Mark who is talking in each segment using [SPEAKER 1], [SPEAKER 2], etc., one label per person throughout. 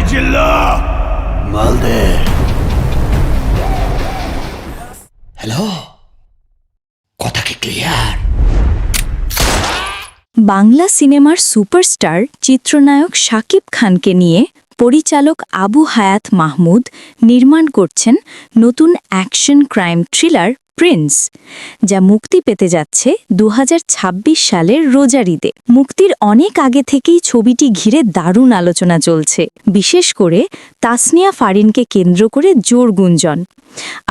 [SPEAKER 1] চিল্লা মালদে। হ্যালো, কথা কি ক্লিয়ার?
[SPEAKER 2] বাংলা সিনেমার সুপারস্টার চিত্রনায়ক শাকিব খানকে নিয়ে পরিচালক আবু হায়াত মাহমুদ নির্মাণ করছেন নতুন অ্যাকশন ক্রাইম থ্রিলার প্রিন্স, যা মুক্তি পেতে যাচ্ছে 2026 সালের রোজার ঈদে। মুক্তির অনেক আগে থেকেই ছবিটি ঘিরে দারুণ আলোচনা চলছে, বিশেষ করে তাসনিয়া ফারিনকে কেন্দ্র করে জোর গুঞ্জন।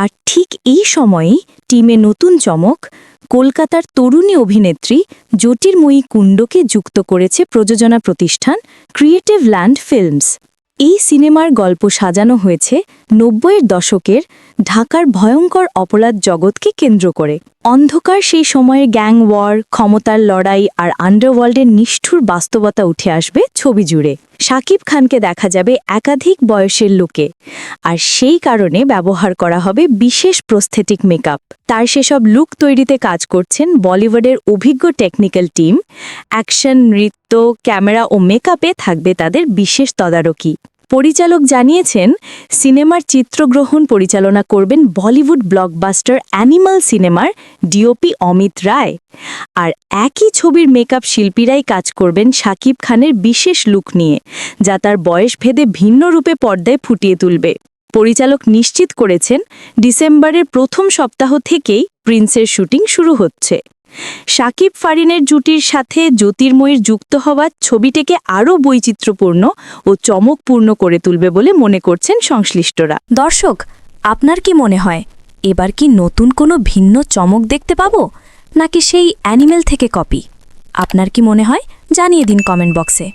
[SPEAKER 2] আর ঠিক এই সময়েই টিমে নতুন চমক, কলকাতার তরুণী অভিনেত্রী জ্যোতির্ময়ী কুণ্ডকে যুক্ত করেছে প্রযোজনা প্রতিষ্ঠান ক্রিয়েটিভ ল্যান্ড ফিল্মস। এই সিনেমার গল্প সাজানো হয়েছে 90-এর দশকের ঢাকার ভয়ঙ্কর অপরাধ জগৎকে কেন্দ্র করে। অন্ধকার সেই সময়ের গ্যাং ওয়ার, ক্ষমতার লড়াই আর আন্ডারওয়ার্ল্ডের নিষ্ঠুর বাস্তবতা উঠে আসবে ছবি জুড়ে। শাকিব খানকে দেখা যাবে একাধিক বয়সের লোকে, আর সেই কারণে ব্যবহার করা হবে বিশেষ প্রস্থেটিক মেকআপ। তার সেসব লুক তৈরিতে কাজ করছেন বলিউডের অভিজ্ঞ টেকনিক্যাল টিম। অ্যাকশন, নৃত্য, ক্যামেরা ও মেকআপে থাকবে তাদের বিশেষ তদারকি। পরিচালক জানিয়েছেন, সিনেমার চিত্রগ্রহণ পরিচালনা করবেন বলিউড ব্লকবাস্টার অ্যানিমাল সিনেমার ডিওপি অমিত রায়। আর একই ছবির মেকআপ শিল্পীরাই কাজ করবেন শাকিব খানের বিশেষ লুক নিয়ে, যা তার বয়স ভেদে ভিন্ন রূপে পর্দায় ফুটিয়ে তুলবে। পরিচালক নিশ্চিত করেছেন, ডিসেম্বরের প্রথম সপ্তাহ থেকেই প্রিন্সের শুটিং শুরু হচ্ছে। শাকিব ফারিনের জুটির সাথে জ্যোতির্ময়ীর যুক্ত হওয়া ছবিটিকে আরও বৈচিত্র্যপূর্ণ ও চমকপূর্ণ করে তুলবে বলে মনে করছেন সংশ্লিষ্টরা। দর্শক, আপনার কি মনে হয়, এবার কি নতুন কোনো ভিন্ন চমক দেখতে পাবো, নাকি সেই অ্যানিমেল থেকে কপি? আপনার কি মনে হয় জানিয়ে দিন কমেন্ট বক্সে।